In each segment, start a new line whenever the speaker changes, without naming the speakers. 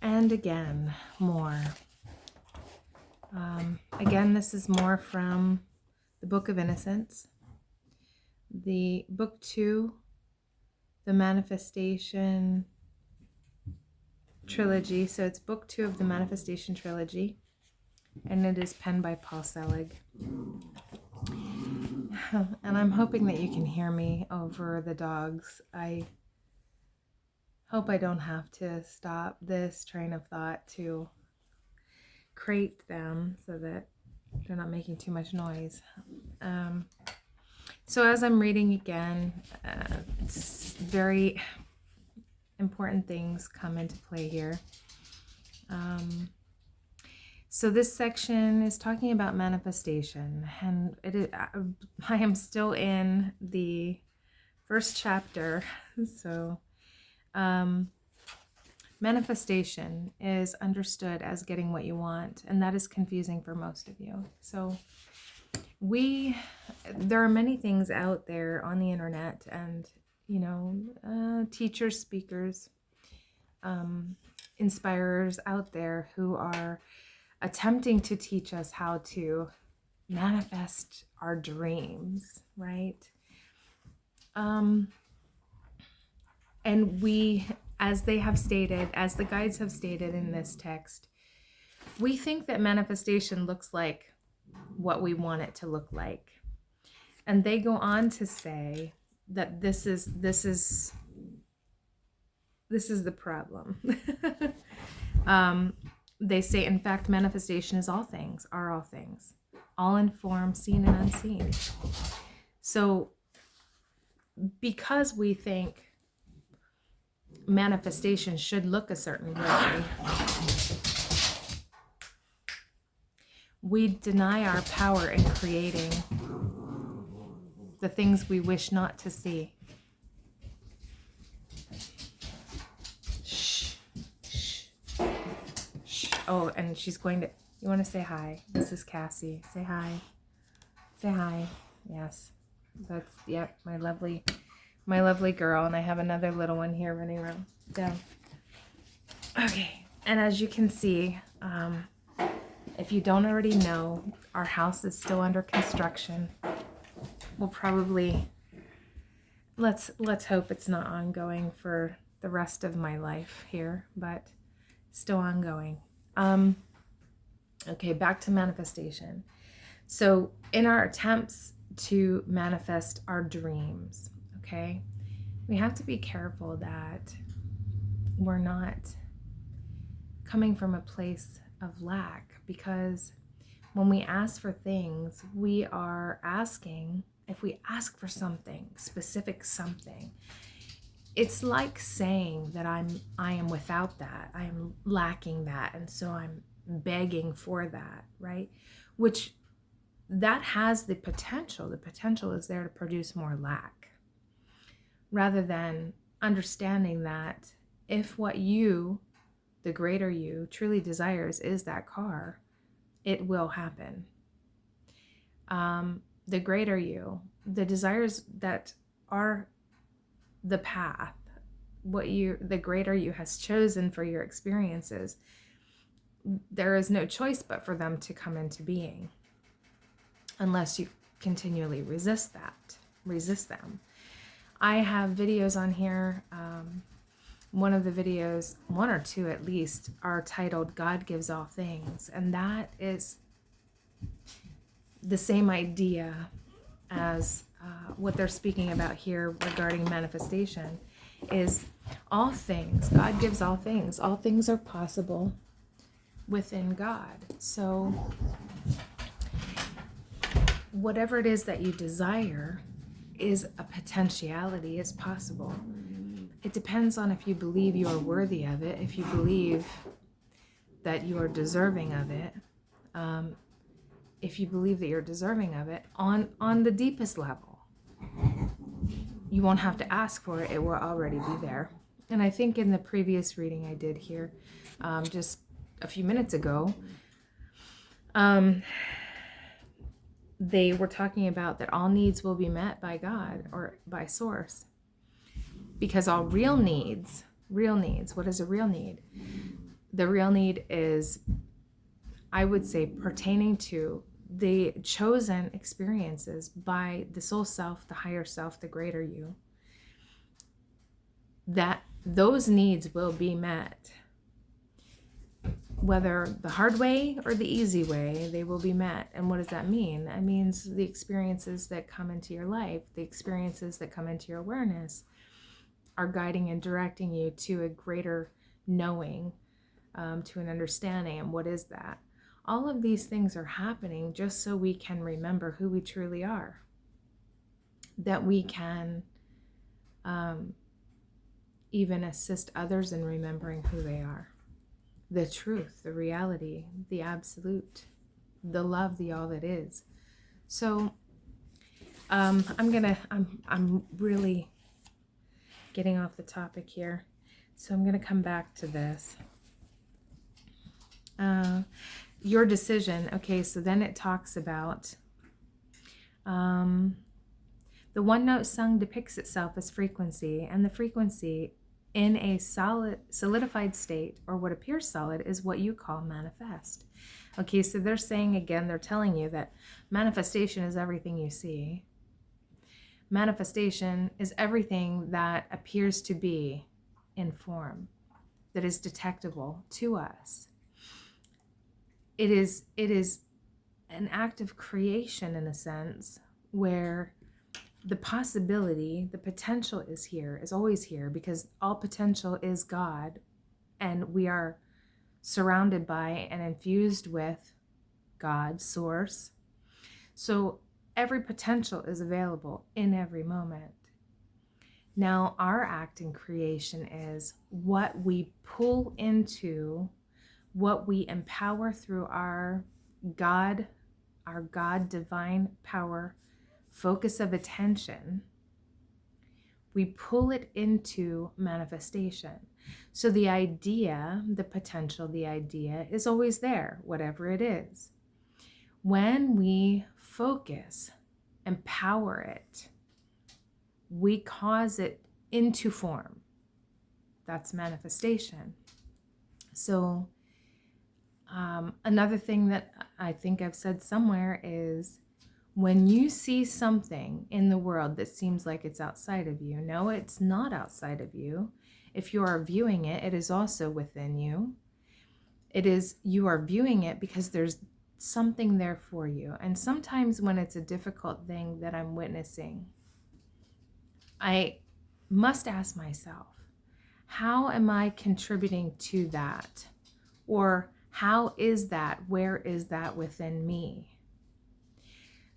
And again, more. Again, this is more from the Book of Innocence. The book 2, the Manifestation Trilogy. So it's book 2 of the Manifestation Trilogy. And it is penned by Paul Selig. And I'm hoping that you can hear me over the dogs. I hope I don't have to stop this train of thought to crate them so that they're not making too much noise. So as I'm reading again, it's very important things come into play here. So this section is talking about manifestation, and I am still in the first chapter. So manifestation is understood as getting what you want, and that is confusing for most of you. So there are many things out there on the internet, and teachers, speakers, inspirers out there who are attempting to teach us how to manifest our dreams, right? And we, as they have stated, as the guides have stated in this text, we think that manifestation looks like what we want it to look like. And they go on to say that this is the problem. They say, in fact, manifestation is all things, are all things, all in form, seen and unseen. So because we think manifestation should look a certain way, we deny our power in creating the things we wish not to see. Oh, and she's going to, you want to say hi? This is Cassie. Say hi. Say hi. Yes. That's, yep, my lovely girl. And I have another little one here running around. Down. Okay. And as you can see, if you don't already know, our house is still under construction. We'll probably, let's hope it's not ongoing for the rest of my life here, but still ongoing. Okay, back to manifestation. So in our attempts to manifest our dreams, okay, we have to be careful that we're not coming from a place of lack, because when we ask for things, we are asking, if we ask for something, specific something, it's like saying that I am without that, I am lacking that, and so I'm begging for that, right? Which that has the potential. The potential is there to produce more lack, rather than understanding that if what you, the greater you, truly desires is that car, it will happen. The greater you, the desires that are the path, the greater you has chosen for your experiences, there is no choice but for them to come into being, unless you continually resist them. I have videos on here. One of the videos, one or two at least, are titled God Gives All Things, and that is the same idea as what they're speaking about here regarding manifestation. Is all things, God gives all things. All things are possible within God. So whatever it is that you desire is a potentiality, is possible. It depends on if you believe you are worthy of it, if you believe that you are deserving of it, if you believe that you're deserving of it on the deepest level. You won't have to ask for it, it will already be there. And I think in the previous reading I did here, just a few minutes ago, they were talking about that all needs will be met by God or by Source. Because all real needs, what is a real need? The real need is, I would say, pertaining to the chosen experiences by the soul self, the higher self, the greater you, that those needs will be met. Whether the hard way or the easy way, they will be met. And what does that mean? That means the experiences that come into your life, the experiences that come into your awareness, are guiding and directing you to a greater knowing, to an understanding. And what is that? All of these things are happening just so we can remember who we truly are, that we can even assist others in remembering who they are. The truth, the reality, the absolute, the love, the all that is. So I'm really getting off the topic here. So I'm gonna come back to this. Your decision. Okay, so then it talks about the one note sung depicts itself as frequency, and the frequency in a solidified state, or what appears solid, is what you call manifest. Okay, so they're saying again, they're telling you that manifestation is everything you see. Manifestation is everything that appears to be in form, that is detectable to us. It is an act of creation, in a sense, where the possibility, the potential is here, is always here, because all potential is God, and we are surrounded by and infused with God, source. So every potential is available in every moment. Now, our act in creation is what we pull into, what we empower through our God divine power, focus of attention. We pull it into manifestation. So the idea, the potential, the idea is always there, whatever it is. When we focus, empower it, we cause it into form. That's manifestation. So another thing that I think I've said somewhere is, when you see something in the world that seems like it's outside of you, no, it's not outside of you. If you are viewing it, it is also within you. You are viewing it because there's something there for you. And sometimes when it's a difficult thing that I'm witnessing, I must ask myself, how am I contributing to that? Or how is that? Where is that within me?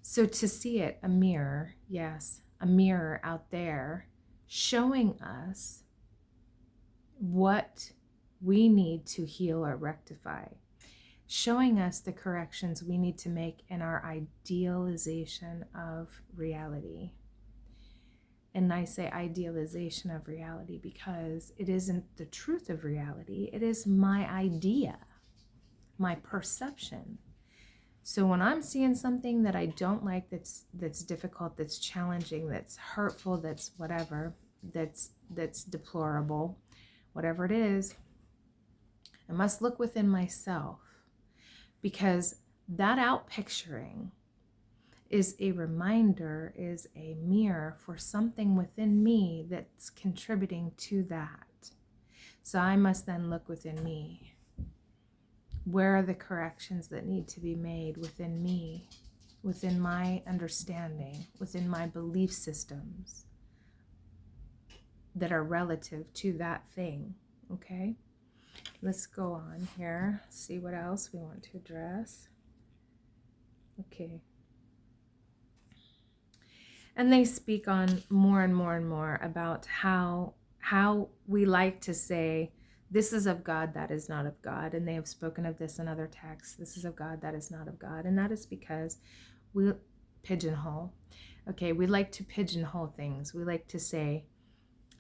So to see it, a mirror, yes, a mirror out there showing us what we need to heal or rectify, showing us the corrections we need to make in our idealization of reality. And I say idealization of reality because it isn't the truth of reality. It is my idea, my perception. So when I'm seeing something that I don't like, that's difficult, that's challenging, that's hurtful, that's whatever, that's deplorable, whatever it is, I must look within myself, because that outpicturing is a reminder, is a mirror for something within me that's contributing to that. So I must then look within me. Where are the corrections that need to be made within me, within my understanding, within my belief systems that are relative to that thing? Okay, let's go on here, see what else we want to address. Okay. And they speak on more and more and more about how we like to say, this is of God, that is not of God. And they have spoken of this in other texts. This is of God, that is not of God. And that is because we pigeonhole. Okay, we like to pigeonhole things. We like to say,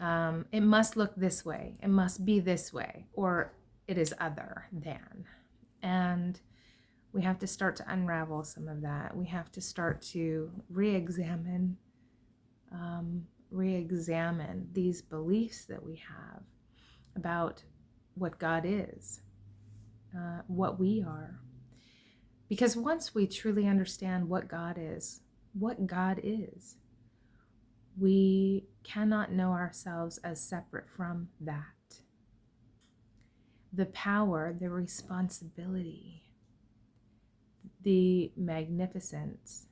it must look this way. It must be this way. Or it is other than. And we have to start to unravel some of that. We have to start to re-examine these beliefs that we have about what God is. what we are. Because once we truly understand what God is, we cannot know ourselves as separate from that. The power, the responsibility, the magnificence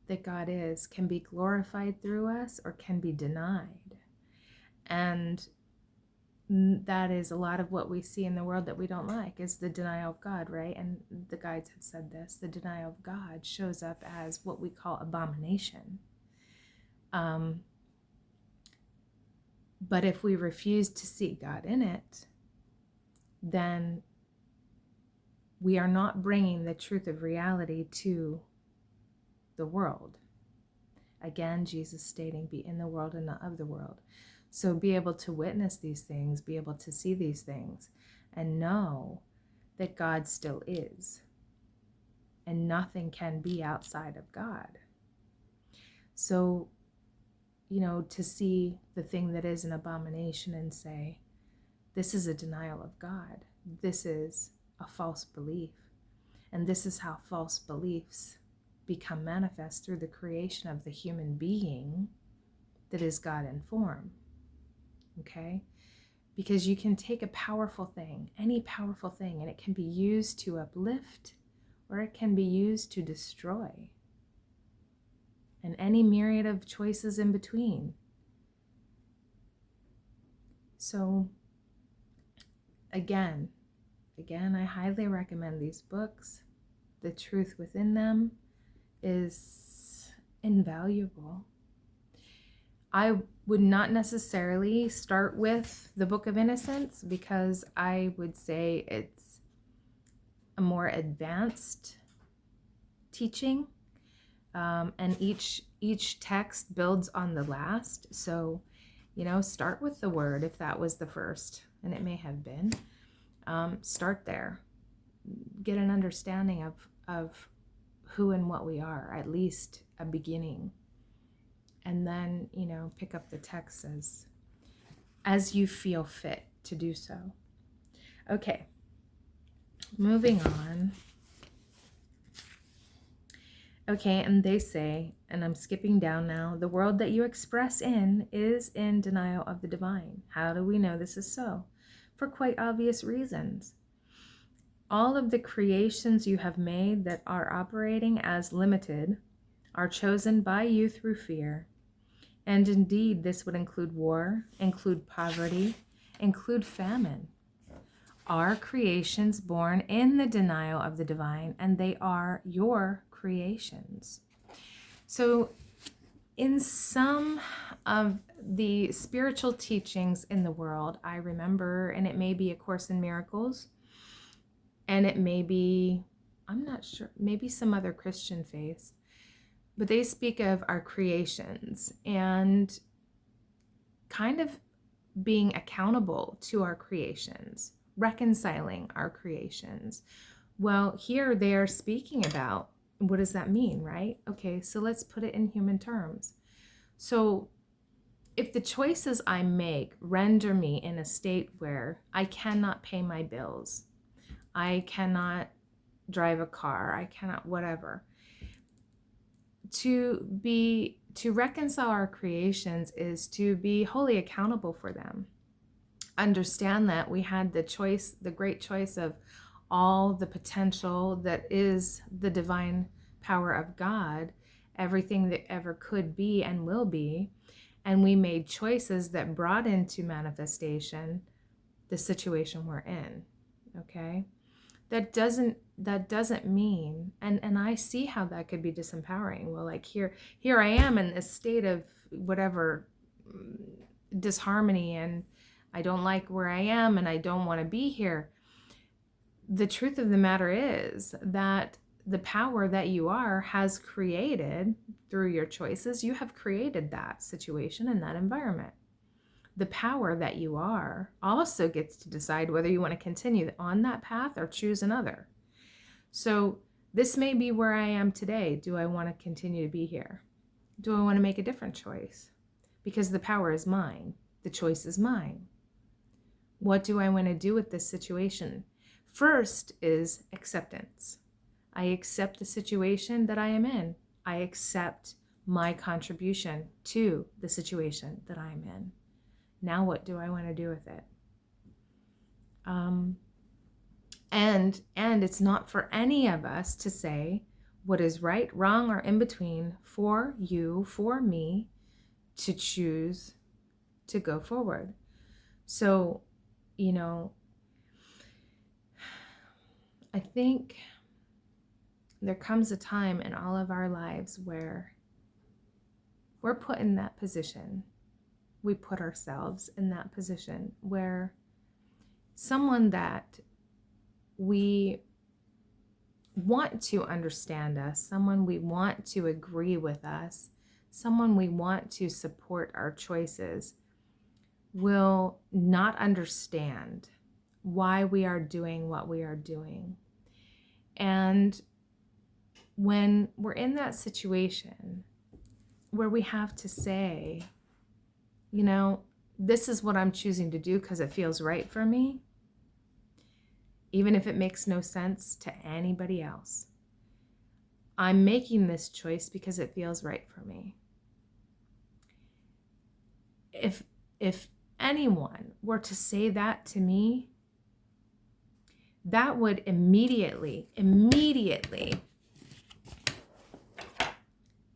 that God is can be glorified through us or can be denied. And that is a lot of what we see in the world that we don't like, is the denial of God, right? And the guides have said this, the denial of God shows up as what we call abomination. But if we refuse to see God in it, then we are not bringing the truth of reality to the world. Again, Jesus stating, be in the world and not of the world. So be able to witness these things, be able to see these things, and know that God still is. And nothing can be outside of God. So, to see the thing that is an abomination and say, this is a denial of God. This is a false belief. And this is how false beliefs become manifest through the creation of the human being that is God in form. Okay? Because you can take a powerful thing, any powerful thing, and it can be used to uplift or it can be used to destroy. And any myriad of choices in between. So, again, I highly recommend these books. The truth within them is invaluable. I would not necessarily start with the Book of Innocence because I would say it's a more advanced teaching, and each text builds on the last. So, start with the Word if that was the first, and it may have been. Start there. Get an understanding of who and what we are, at least a beginning. And then, pick up the text as you feel fit to do so. Okay, moving on. Okay, and they say, and I'm skipping down now, the world that you express in is in denial of the divine. How do we know this is so? For quite obvious reasons. All of the creations you have made that are operating as limited are chosen by you through fear. And indeed, this would include war, include poverty, include famine. Are creations born in the denial of the divine, and they are your creations. So in some of the spiritual teachings in the world, I remember, and it may be A Course in Miracles, and it may be, I'm not sure, maybe some other Christian faiths, but they speak of our creations and kind of being accountable to our creations, reconciling our creations. Well, here they are speaking about, what does that mean, right? Okay, so let's put it in human terms. So if the choices I make render me in a state where I cannot pay my bills, I cannot drive a car, I cannot whatever, to reconcile our creations is to be wholly accountable for them. Understand that we had the great choice of all the potential that is the divine power of God, everything that ever could be and will be, and we made choices that brought into manifestation the situation we're in. Okay? That doesn't mean, and I see how that could be disempowering. Well, like here I am in this state of whatever disharmony, and I don't like where I am, and I don't want to be here. The truth of the matter is that the power that you are has created through your choices. You have created that situation and that environment. The power that you are also gets to decide whether you want to continue on that path or choose another. So this may be where I am today. Do I want to continue to be here? Do I want to make a different choice? Because the power is mine. The choice is mine. What do I want to do with this situation? First is acceptance. I accept the situation that I am in. I accept my contribution to the situation that I'm in. Now what do I want to do with it? And it's not for any of us to say what is right, wrong, or in between for you, for me, to choose to go forward. So, I think there comes a time in all of our lives where we're put in that position. We put ourselves in that position where someone that we want to understand us, someone we want to agree with us, someone we want to support our choices, will not understand why we are doing what we are doing. And when we're in that situation where we have to say, this is what I'm choosing to do because it feels right for me, even if it makes no sense to anybody else. I'm making this choice because it feels right for me. If anyone were to say that to me, that would immediately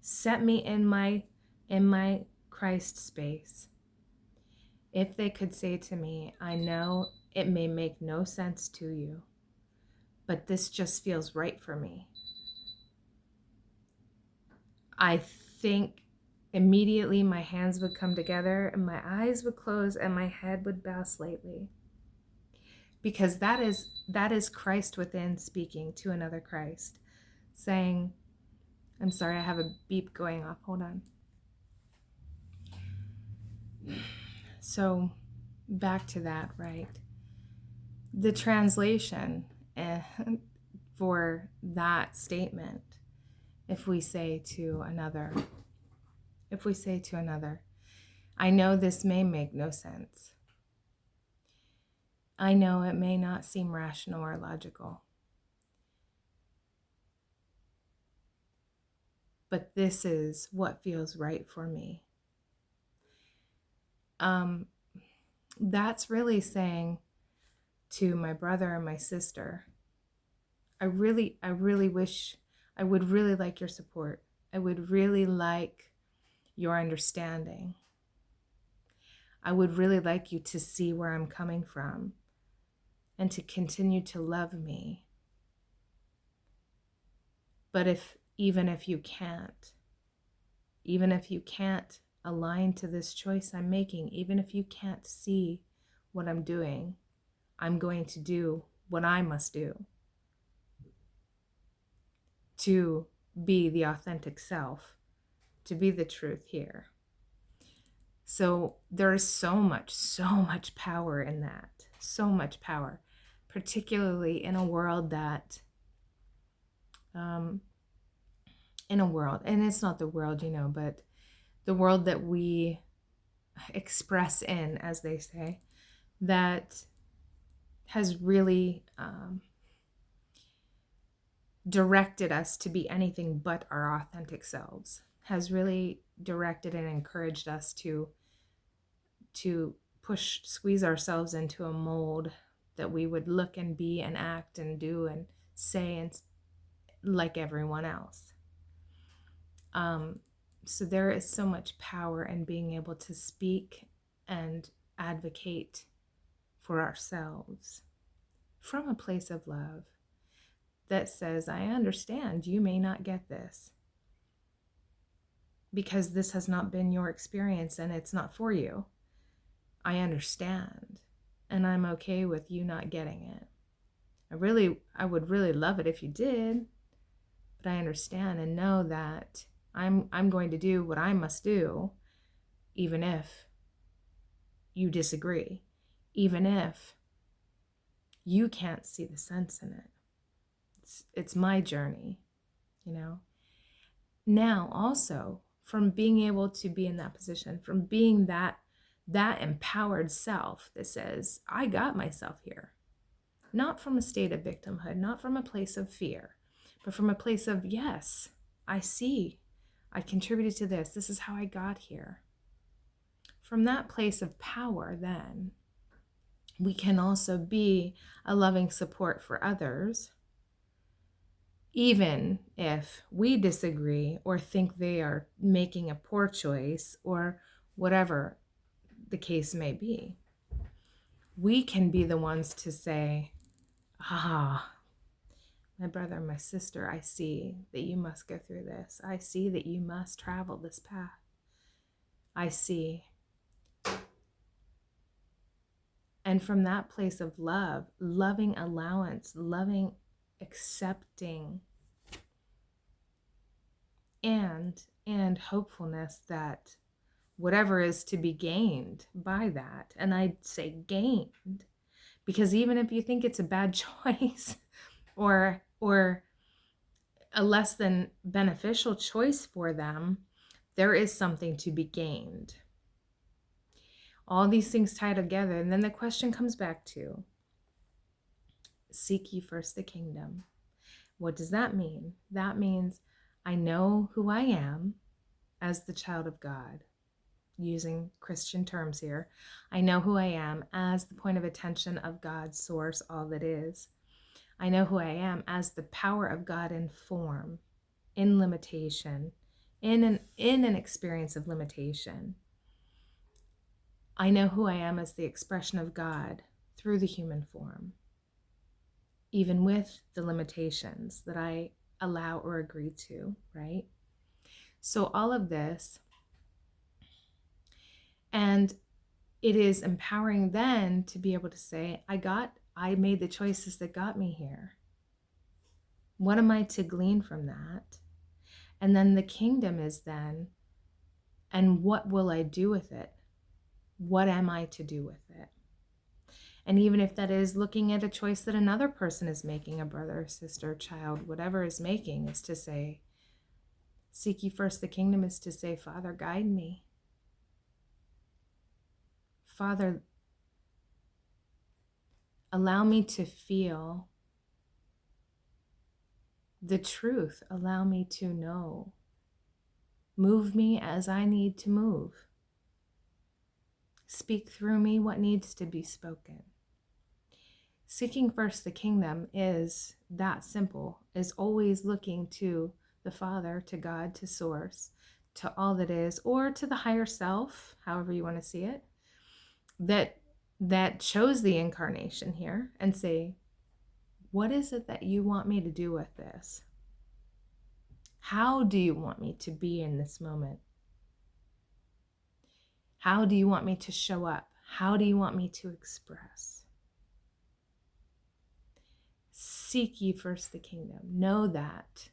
set me in my Christ space. If they could say to me, I know it may make no sense to you, but this just feels right for me, I think immediately my hands would come together and my eyes would close and my head would bow slightly. Because that is Christ within speaking to another Christ, saying, I'm sorry, I have a beep going off. Hold on. So back to that, right? The translation for that statement, if we say to another, I know this may make no sense. I know it may not seem rational or logical, but this is what feels right for me. That's really saying to my brother and my sister, I really wish, I would really like your support. I would really like your understanding. I would really like you to see where I'm coming from and to continue to love me. But even if you can't align to this choice I'm making, even if you can't see what I'm doing, I'm going to do what I must do to be the authentic self, to be the truth here. So there is so much power in that, so much power, particularly in a world that, and it's not the world, but the world that we express in, as they say, that has really directed us to be anything but our authentic selves, has really directed and encouraged us to squeeze ourselves into a mold that we would look and be and act and do and say and like everyone else. So there is so much power in being able to speak and advocate for ourselves from a place of love that says, I understand you may not get this because this has not been your experience and it's not for you. I understand, and I'm okay with you not getting it. I would really love it if you did, but I understand and know that I'm going to do what I must do, even if you disagree, even if you can't see the sense in it. It's my journey, Now also, from being able to be in that position, from being that empowered self that says, I got myself here. not from a state of victimhood, not from a place of fear, but from a place of, yes, I see, I contributed to this. This is how I got here. From that place of power, then, we can also be a loving support for others, even if we disagree or think they are making a poor choice or whatever the case may be. We can be the ones to say, my brother, my sister, I see that you must go through this. I see that you must travel this path. I see. And from that place of love, loving allowance, loving accepting, and hopefulness that whatever is to be gained by that, and I'd say gained, because even if you think it's a bad choice or a less than beneficial choice for them, there is something to be gained. All these things tie together, and then the question comes back to, seek ye first the kingdom. What does that mean? That means I know who I am as the child of God, using Christian terms here. I know who I am as the point of attention of God's source, all that is. I know who I am as the power of God in form, in limitation, in an experience of limitation. I know who I am as the expression of God through the human form, even with the limitations that I allow or agree to, right? So all of this, and it is empowering then to be able to say, I made the choices that got me here. What am I to glean from that? And then the kingdom is then, and what will I do with it? What am I to do with it? And even if that is looking at a choice that another person is making, a brother, sister, child, whatever is making, is to say, seek ye first the kingdom, is to say, Father, guide me. Father, allow me to feel the truth. Allow me to know. Move me as I need to move. Speak through me what needs to be spoken. Seeking first the kingdom is that simple, is always looking to the Father, to God, to Source, to all that is, or to the higher self, however you want to see it, that chose the incarnation here, and say, what is it that you want me to do with this? How do you want me to be in this moment? How do you want me to show up? How do you want me to express? Seek ye first the kingdom. Know that.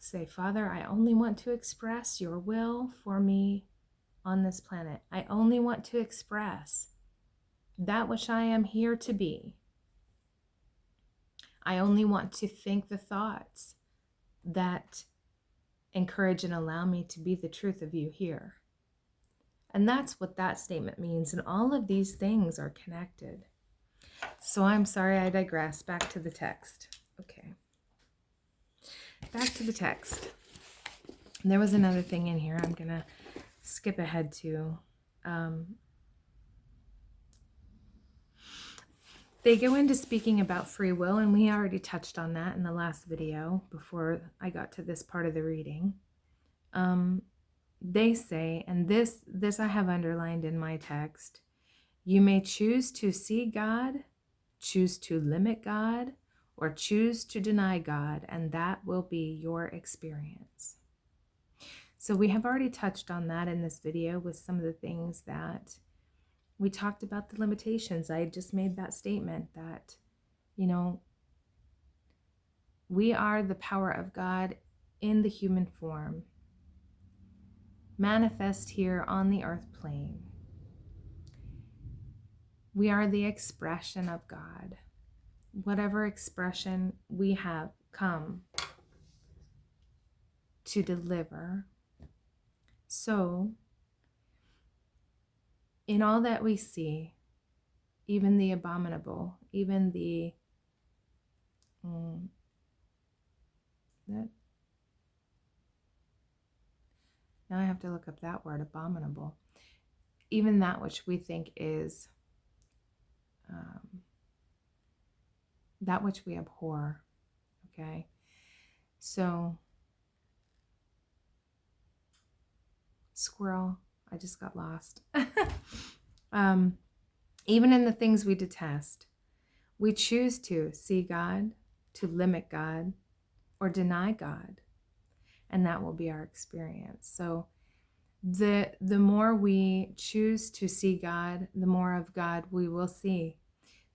Say, Father, I only want to express your will for me on this planet. I only want to express that which I am here to be. I only want to think the thoughts that encourage and allow me to be the truth of you here. And that's what that statement means. And all of these things are connected. So I'm sorry, I digress. Back to the text. Okay. Back to the text. There was another thing in here I'm going to skip ahead to. They go into speaking about free will, and we already touched on that in the last video before I got to this part of the reading. They say, and this I have underlined in my text, you may choose to see God, choose to limit God, or choose to deny God, and that will be your experience. So we have already touched on that in this video with some of the things that we talked about, the limitations. I just made that statement that, we are the power of God in the human form, manifest here on the earth plane. We are the expression of God. Whatever expression we have come to deliver. So, in all that we see, even the abominable, even the that now I have to look up that word, abominable. Even that which we think is that which we abhor. Okay, so squirrel, I just got lost. Even in the things we detest, we choose to see God, to limit God, or deny God, and that will be our experience. So the more we choose to see God, the more of God we will see.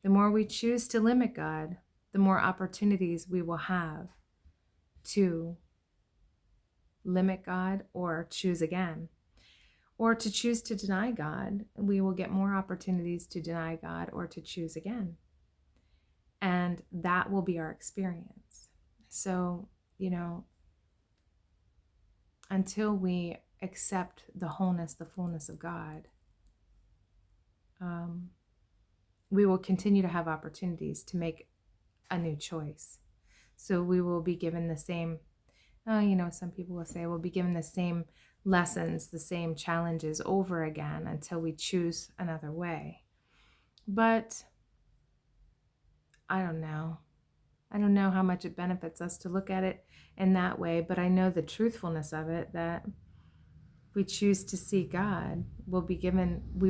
The more we choose to limit God, the more opportunities we will have to limit God or choose again. Or to choose to deny God, we will get more opportunities to deny God or to choose again. And that will be our experience. So, until we accept the wholeness, the fullness of God, we will continue to have opportunities to make a new choice. So we will be given the same, some people will say we'll be given the same lessons, the same challenges over again until we choose another way. But I don't know. I don't know how much it benefits us to look at it in that way, but I know the truthfulness of it, that if we choose to see God, we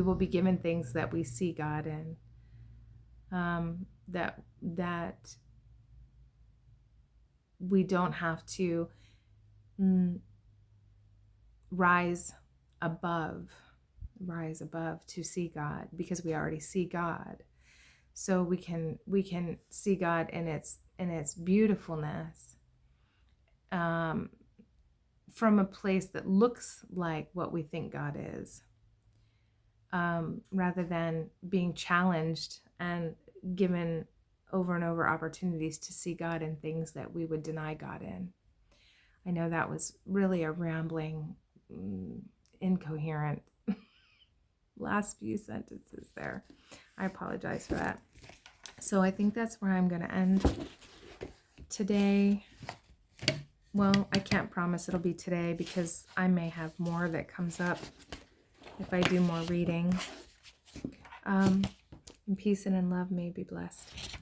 will be given things that we see God in. That we don't have to rise above to see God, because we already see God. So we can see God in its beautifulness, from a place that looks like what we think God is, rather than being challenged and given over and over opportunities to see God in things that we would deny God in. I know that was really a rambling, incoherent last few sentences there. I apologize for that. So I think that's where I'm going to end today. Well, I can't promise it'll be today, because I may have more that comes up if I do more reading. In peace and in love, may be blessed.